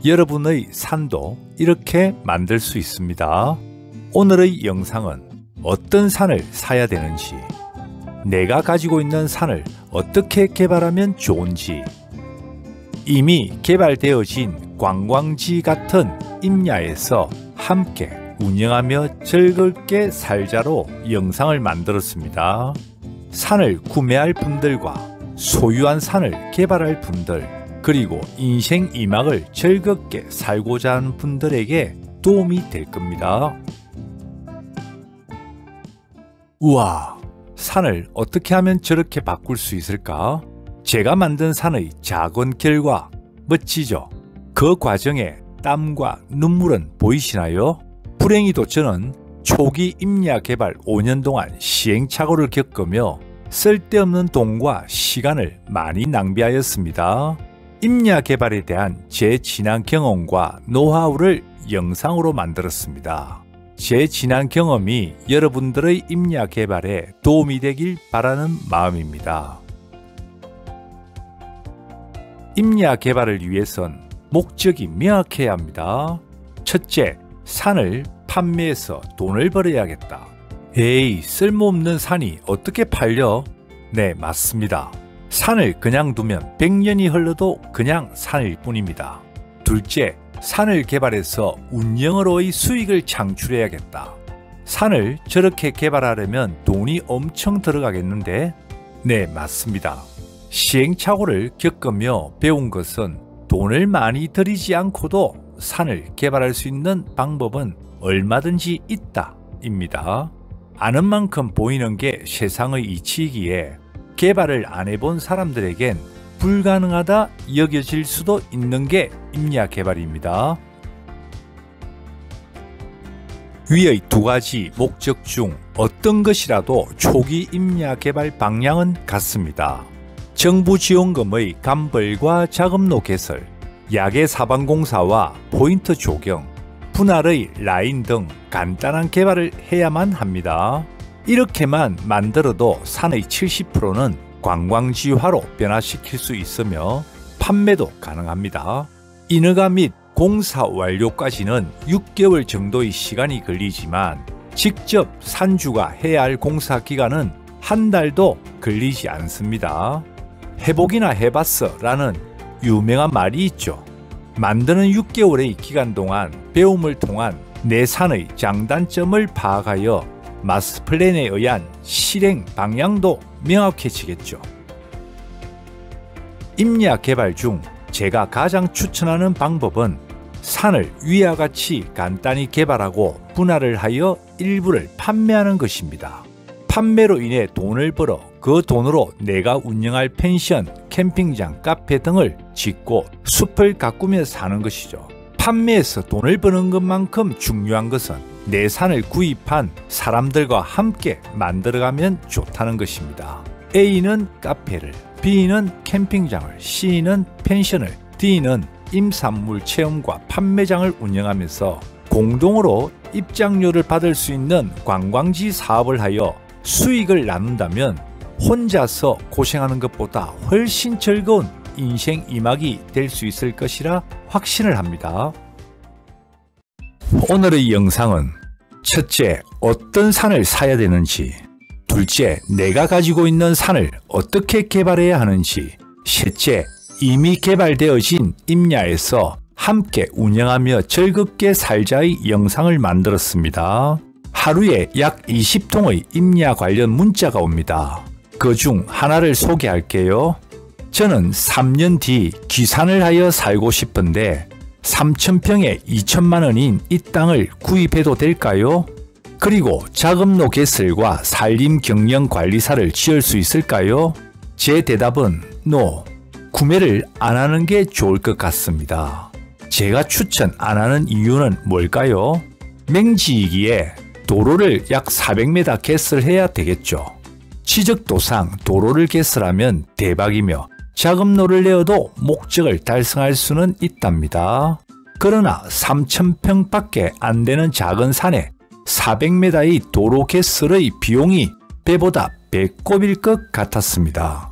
여러분의 산도 이렇게 만들 수 있습니다. 오늘의 영상은 어떤 산을 사야 되는지, 내가 가지고 있는 산을 어떻게 개발하면 좋은지, 이미 개발되어진 관광지 같은 임야에서 함께 운영하며 즐겁게 살자로 영상을 만들었습니다. 산을 구매할 분들과 소유한 산을 개발할 분들, 그리고 인생 2막을 즐겁게 살고자 하는 분들에게 도움이 될 겁니다. 우와, 산을 어떻게 하면 저렇게 바꿀 수 있을까? 제가 만든 산의 작은 결과 멋지죠? 그 과정에 땀과 눈물은 보이시나요? 불행히도 저는 초기 임야 개발 5년 동안 시행착오를 겪으며 쓸데없는 돈과 시간을 많이 낭비하였습니다. 임야 개발에 대한 제 지난 경험과 노하우를 영상으로 만들었습니다. 제 지난 경험이 여러분들의 임야 개발에 도움이 되길 바라는 마음입니다. 임야 개발을 위해선 목적이 명확해야 합니다. 첫째, 산을 판매해서 돈을 벌어야겠다. 에이, 쓸모없는 산이 어떻게 팔려? 네, 맞습니다. 산을 그냥 두면 100년이 흘러도 그냥 산일 뿐입니다. 둘째, 산을 개발해서 운영으로의 수익을 창출해야겠다. 산을 저렇게 개발하려면 돈이 엄청 들어가겠는데? 네, 맞습니다. 시행착오를 겪으며 배운 것은 돈을 많이 들이지 않고도 산을 개발할 수 있는 방법은 얼마든지 있다 입니다. 아는 만큼 보이는 게 세상의 이치이기에 개발을 안 해본 사람들에겐 불가능하다 여겨질 수도 있는 게 임야 개발입니다. 위의 두 가지 목적 중 어떤 것이라도 초기 임야 개발 방향은 같습니다. 정부 지원금의 감벌과 자금로 개설, 야계 사방공사와 포인트 조경, 분할의 라인 등 간단한 개발을 해야만 합니다. 이렇게만 만들어도 산의 70%는 관광지화로 변화시킬 수 있으며 판매도 가능합니다. 인허가 및 공사 완료까지는 6개월 정도의 시간이 걸리지만 직접 산주가 해야 할 공사 기간은 한 달도 걸리지 않습니다. 해보기나 해봤어 라는 유명한 말이 있죠. 만드는 6개월의 기간 동안 배움을 통한 내 산의 장단점을 파악하여 마스터 플랜에 의한 실행 방향도 명확해지겠죠. 임야 개발 중 제가 가장 추천하는 방법은 산을 위와 같이 간단히 개발하고 분할을 하여 일부를 판매하는 것입니다. 판매로 인해 돈을 벌어 그 돈으로 내가 운영할 펜션, 캠핑장, 카페 등을 짓고 숲을 가꾸며 사는 것이죠. 판매에서 돈을 버는 것만큼 중요한 것은 내 산을 구입한 사람들과 함께 만들어가면 좋다는 것입니다. A는 카페를, B는 캠핑장을, C는 펜션을, D는 임산물 체험과 판매장을 운영하면서 공동으로 입장료를 받을 수 있는 관광지 사업을 하여 수익을 나눈다면 혼자서 고생하는 것보다 훨씬 즐거운 인생 2막이 될 수 있을 것이라 확신을 합니다. 오늘의 영상은 첫째, 어떤 산을 사야 되는지, 둘째, 내가 가지고 있는 산을 어떻게 개발해야 하는지, 셋째, 이미 개발되어진 임야에서 함께 운영하며 즐겁게 살자의 영상을 만들었습니다. 하루에 약 20통의 임야 관련 문자가 옵니다. 그중 하나를 소개할게요. 저는 3년 뒤 귀산을 하여 살고 싶은데 3,000평에 2천만 원인 이 땅을 구입해도 될까요? 그리고 자금로 개설과 산림경영관리사를 지을 수 있을까요? 제 대답은 NO. 구매를 안 하는 게 좋을 것 같습니다. 제가 추천 안 하는 이유는 뭘까요? 맹지이기에 도로를 약 400m 개설해야 되겠죠. 지적도상 도로를 개설하면 대박이며 자금로를 내어도 목적을 달성할 수는 있답니다. 그러나 3,000평밖에 안 되는 작은 산에 400m의 도로 개설의 비용이 배보다 배꼽일 것 같았습니다.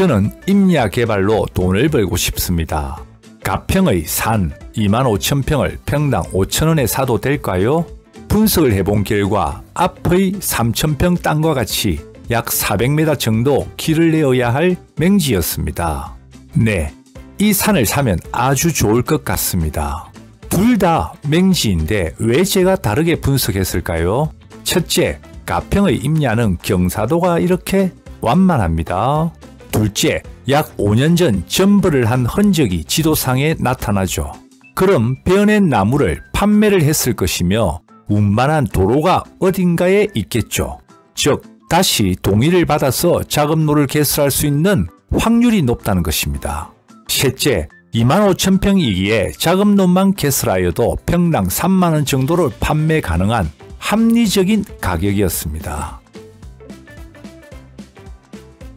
저는 임야 개발로 돈을 벌고 싶습니다. 가평의 산 25,000평을 평당 5,000원에 사도 될까요? 분석을 해본 결과 앞의 3,000평 땅과 같이 약 400m 정도 길을 내어야 할 맹지였습니다. 네, 이 산을 사면 아주 좋을 것 같습니다. 둘 다 맹지인데 왜 제가 다르게 분석했을까요? 첫째, 가평의 임야는 경사도가 이렇게 완만합니다. 둘째, 약 5년 전 점벌을 한 흔적이 지도상에 나타나죠. 그럼 베어낸 나무를 판매를 했을 것이며 운반한 도로가 어딘가에 있겠죠. 즉, 다시 동의를 받아서 작업로를 개설할 수 있는 확률이 높다는 것입니다. 셋째, 25,000평이기에 작업로만 개설하여도 평당 3만원 정도를 판매 가능한 합리적인 가격이었습니다.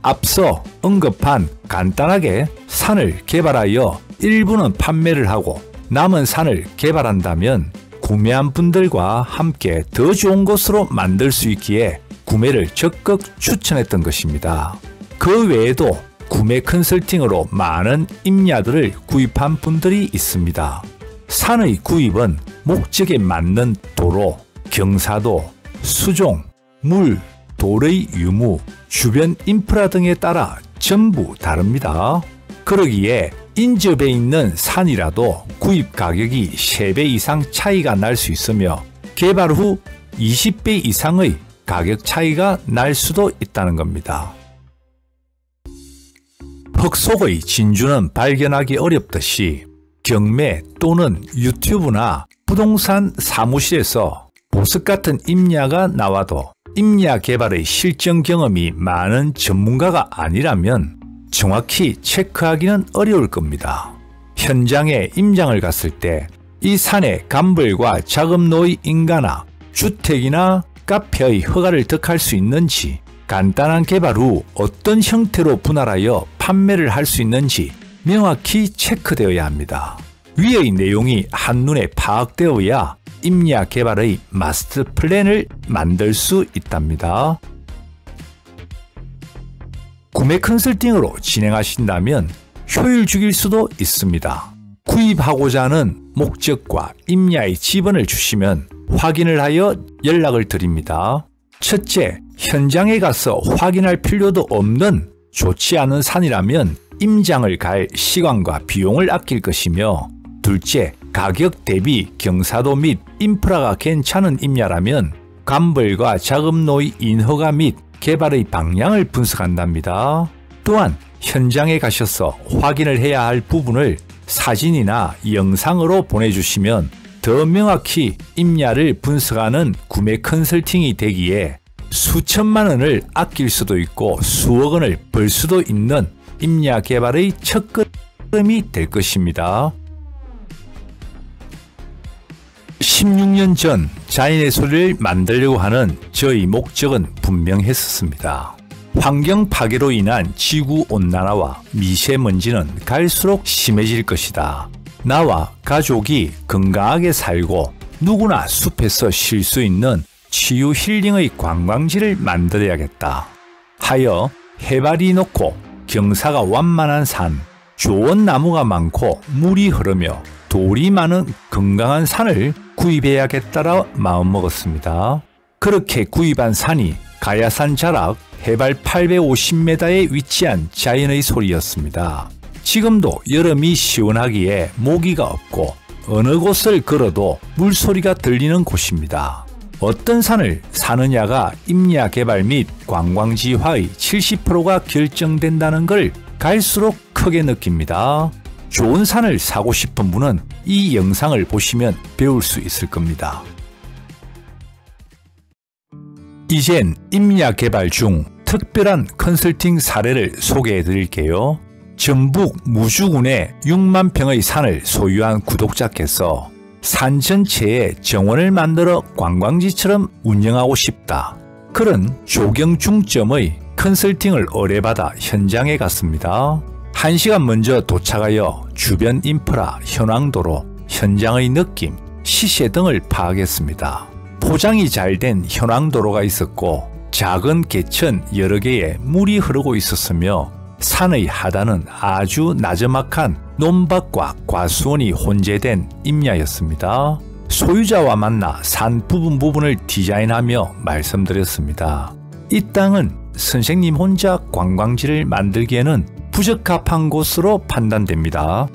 앞서 언급한 간단하게 산을 개발하여 일부는 판매를 하고 남은 산을 개발한다면 구매한 분들과 함께 더 좋은 곳으로 만들 수 있기에 구매를 적극 추천했던 것입니다. 그 외에도 구매 컨설팅으로 많은 임야들을 구입한 분들이 있습니다. 산의 구입은 목적에 맞는 도로, 경사도, 수종, 물, 돌의 유무, 주변 인프라 등에 따라 전부 다릅니다. 그러기에 인접해 있는 산이라도 구입 가격이 3배 이상 차이가 날 수 있으며 개발 후 20배 이상의 가격 차이가 날 수도 있다는 겁니다. 흙속의 진주는 발견하기 어렵듯이 경매 또는 유튜브나 부동산 사무실에서 보석 같은 임야가 나와도 임야 개발의 실전 경험이 많은 전문가가 아니라면 정확히 체크하기는 어려울 겁니다. 현장에 임장을 갔을 때 이 산의 감벌과 작업로의 인가나 주택이나 카페의 허가를 득할 수 있는지, 간단한 개발 후 어떤 형태로 분할하여 판매를 할 수 있는지 명확히 체크되어야 합니다. 위의 내용이 한눈에 파악되어야 임야 개발의 마스터 플랜을 만들 수 있답니다. 구매 컨설팅으로 진행하신다면 효율적일 수도 있습니다. 구입하고자 하는 목적과 임야의 지번을 주시면 확인을 하여 연락을 드립니다. 첫째, 현장에 가서 확인할 필요도 없는 좋지 않은 산이라면 임장을 갈 시간과 비용을 아낄 것이며, 둘째, 가격 대비 경사도 및 인프라가 괜찮은 임야라면 감벌과 작업로의 인허가 및 개발의 방향을 분석한답니다. 또한 현장에 가셔서 확인을 해야 할 부분을 사진이나 영상으로 보내주시면 더 명확히 임야를 분석하는 구매 컨설팅이 되기에 수천만 원을 아낄 수도 있고 수억 원을 벌 수도 있는 임야 개발의 첫걸음이 될 것입니다. 16년 전 자연의 소리를 만들려고 하는 저의 목적은 분명했었습니다. 환경 파괴로 인한 지구온난화와 미세먼지는 갈수록 심해질 것이다. 나와 가족이 건강하게 살고 누구나 숲에서 쉴 수 있는 치유 힐링의 관광지를 만들어야겠다 하여 해발이 높고 경사가 완만한 산, 좋은 나무가 많고 물이 흐르며 돌이 많은 건강한 산을 구입해야겠다라 마음먹었습니다. 그렇게 구입한 산이 가야산 자락 해발 850m에 위치한 자연의 소리였습니다. 지금도 여름이 시원하기에 모기가 없고 어느 곳을 걸어도 물소리가 들리는 곳입니다. 어떤 산을 사느냐가 임야 개발 및 관광지화의 70%가 결정된다는 걸 갈수록 크게 느낍니다. 좋은 산을 사고 싶은 분은 이 영상을 보시면 배울 수 있을 겁니다. 이젠 임야 개발 중 특별한 컨설팅 사례를 소개해 드릴게요. 전북 무주군에 6만 평의 산을 소유한 구독자께서 산 전체에 정원을 만들어 관광지처럼 운영하고 싶다. 그런 조경 중점의 컨설팅을 의뢰받아 현장에 갔습니다. 1시간 먼저 도착하여 주변 인프라, 현황도로, 현장의 느낌, 시세 등을 파악했습니다. 포장이 잘 된 현황도로가 있었고 작은 개천 여러 개에 물이 흐르고 있었으며 산의 하단은 아주 나저막한 논밭과 과수원이 혼재된 임야였습니다. 소유자와 만나 산 부분을 디자인하며 말씀드렸습니다. 이 땅은 선생님 혼자 관광지를 만들기에는 부적합한 곳으로 판단됩니다.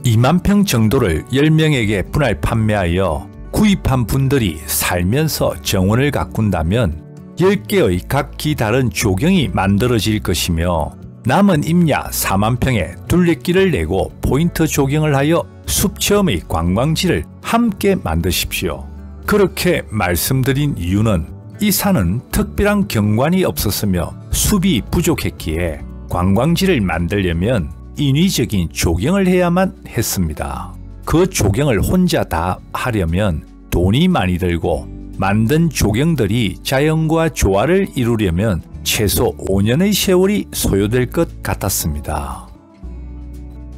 2만 평 정도를 10명에게 분할 판매하여 구입한 분들이 살면서 정원을 가꾼다면 10개의 각기 다른 조경이 만들어질 것이며 남은 임야 4만 평에 둘레길을 내고 포인트 조경을 하여 숲체험의 관광지를 함께 만드십시오. 그렇게 말씀드린 이유는 이 산은 특별한 경관이 없었으며 숲이 부족했기에 관광지를 만들려면 인위적인 조경을 해야만 했습니다. 그 조경을 혼자 다 하려면 돈이 많이 들고 만든 조경들이 자연과 조화를 이루려면 최소 5년의 세월이 소요될 것 같았습니다.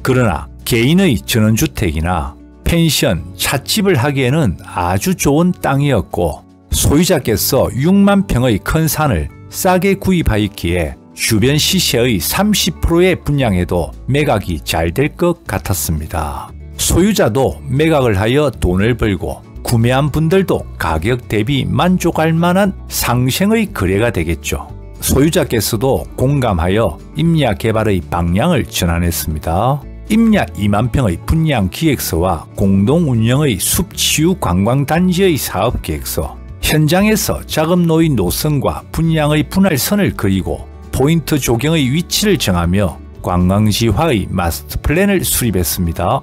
그러나 개인의 전원주택이나 펜션, 찻집을 하기에는 아주 좋은 땅이었고 소유자께서 6만 평의 큰 산을 싸게 구입하였기에 주변 시세의 30%의 분양에도 매각이 잘 될 것 같았습니다. 소유자도 매각을 하여 돈을 벌고 구매한 분들도 가격 대비 만족할 만한 상생의 거래가 되겠죠. 소유자께서도 공감하여 임야 개발의 방향을 전환했습니다. 임야 2만 평의 분양 기획서와 공동 운영의 숲치유 관광단지의 사업계획서, 현장에서 작업노의 노선과 분양의 분할선을 그리고 포인트 조경의 위치를 정하며 관광지화의 마스터 플랜을 수립했습니다.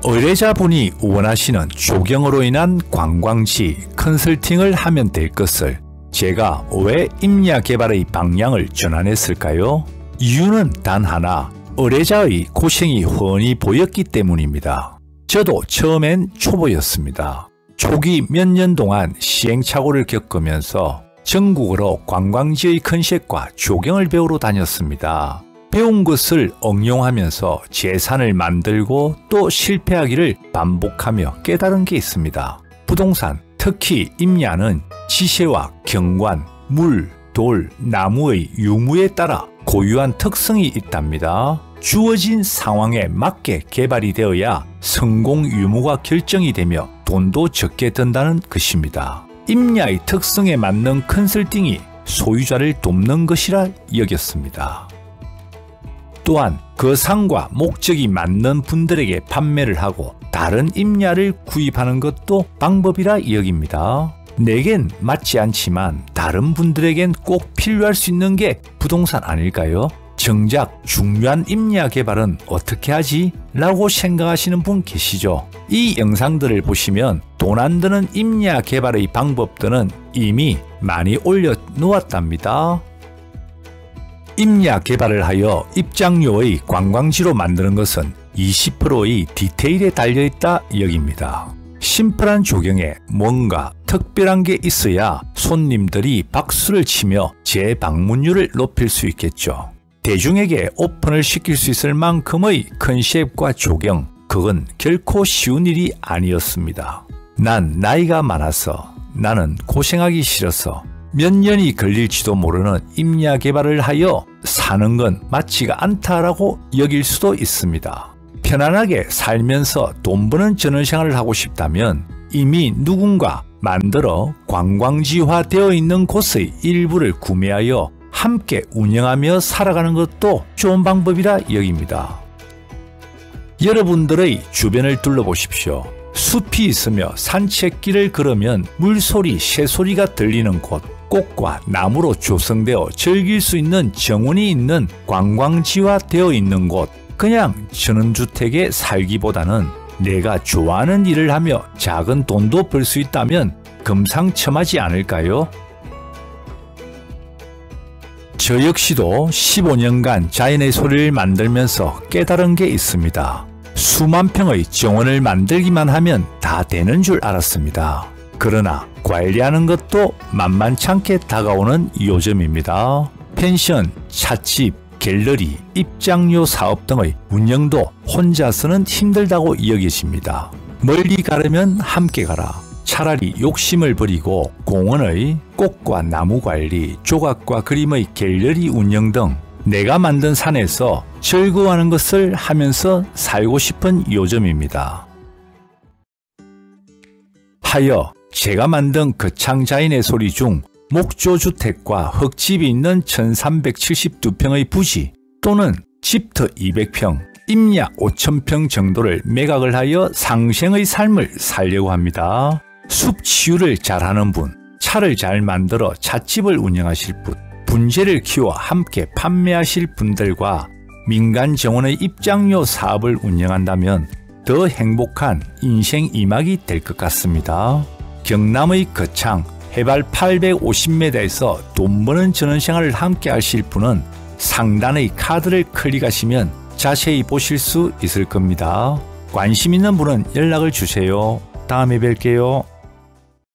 의뢰자분이 원하시는 조경으로 인한 관광지 컨설팅을 하면 될 것을 제가 왜 임야 개발의 방향을 전환했을까요? 이유는 단 하나, 의뢰자의 고생이 훤히 보였기 때문입니다. 저도 처음엔 초보였습니다. 초기 몇 년 동안 시행착오를 겪으면서 전국으로 관광지의 컨셉과 조경을 배우러 다녔습니다. 배운 것을 응용하면서 재산을 만들고 또 실패하기를 반복하며 깨달은 게 있습니다. 부동산, 특히 임야는 지세와 경관, 물, 돌, 나무의 유무에 따라 고유한 특성이 있답니다. 주어진 상황에 맞게 개발이 되어야 성공 유무가 결정이 되며 돈도 적게 든다는 것입니다. 임야의 특성에 맞는 컨설팅이 소유자를 돕는 것이라 여겼습니다. 또한 그 상과 목적이 맞는 분들에게 판매를 하고 다른 임야를 구입하는 것도 방법이라 여깁니다. 내겐 맞지 않지만 다른 분들에겐 꼭 필요할 수 있는 게 부동산 아닐까요? 정작 중요한 임야 개발은 어떻게 하지? 라고 생각하시는 분 계시죠? 이 영상들을 보시면 돈 안 드는 임야 개발의 방법들은 이미 많이 올려놓았답니다. 임야 개발을 하여 입장료의 관광지로 만드는 것은 20%의 디테일에 달려있다 여깁니다. 심플한 조경에 뭔가 특별한 게 있어야 손님들이 박수를 치며 재방문율을 높일 수 있겠죠. 대중에게 오픈을 시킬 수 있을 만큼의 컨셉과 조경, 그건 결코 쉬운 일이 아니었습니다. 난 나이가 많아서, 나는 고생하기 싫어서 몇 년이 걸릴지도 모르는 임야 개발을 하여 사는 건 맞지가 않다라고 여길 수도 있습니다. 편안하게 살면서 돈 버는 전원생활을 하고 싶다면 이미 누군가 만들어 관광지화 되어 있는 곳의 일부를 구매하여 함께 운영하며 살아가는 것도 좋은 방법이라 여깁니다. 여러분들의 주변을 둘러보십시오. 숲이 있으며 산책길을 걸으면 물소리, 새소리가 들리는 곳, 꽃과 나무로 조성되어 즐길 수 있는 정원이 있는 관광지화 되어 있는 곳, 그냥 전원주택에 살기보다는 내가 좋아하는 일을 하며 작은 돈도 벌 수 있다면 금상첨화지 않을까요? 저 역시도 15년간 자연의 소리를 만들면서 깨달은 게 있습니다. 수만 평의 정원을 만들기만 하면 다 되는 줄 알았습니다. 그러나 관리하는 것도 만만찮게 다가오는 요즘입니다. 펜션, 찻집, 갤러리, 입장료 사업 등의 운영도 혼자서는 힘들다고 여겨집니다. 멀리 가려면 함께 가라. 차라리 욕심을 버리고 공원의 꽃과 나무 관리, 조각과 그림의 갤러리 운영 등 내가 만든 산에서 즐거워하는 것을 하면서 살고 싶은 요즘입니다. 하여 제가 만든 거창자연의 소리 중 목조주택과 흙집이 있는 1372평의 부지 또는 집터 200평, 임야 5000평 정도를 매각을 하여 상생의 삶을 살려고 합니다. 숲 치유를 잘하는 분, 차를 잘 만들어 찻집을 운영하실 분, 분재를 키워 함께 판매하실 분들과 민간 정원의 입장료 사업을 운영한다면 더 행복한 인생 2막이 될 것 같습니다. 경남의 거창 해발 850m에서 돈 버는 전원생활을 함께 하실 분은 상단의 카드를 클릭하시면 자세히 보실 수 있을 겁니다. 관심 있는 분은 연락을 주세요. 다음에 뵐게요.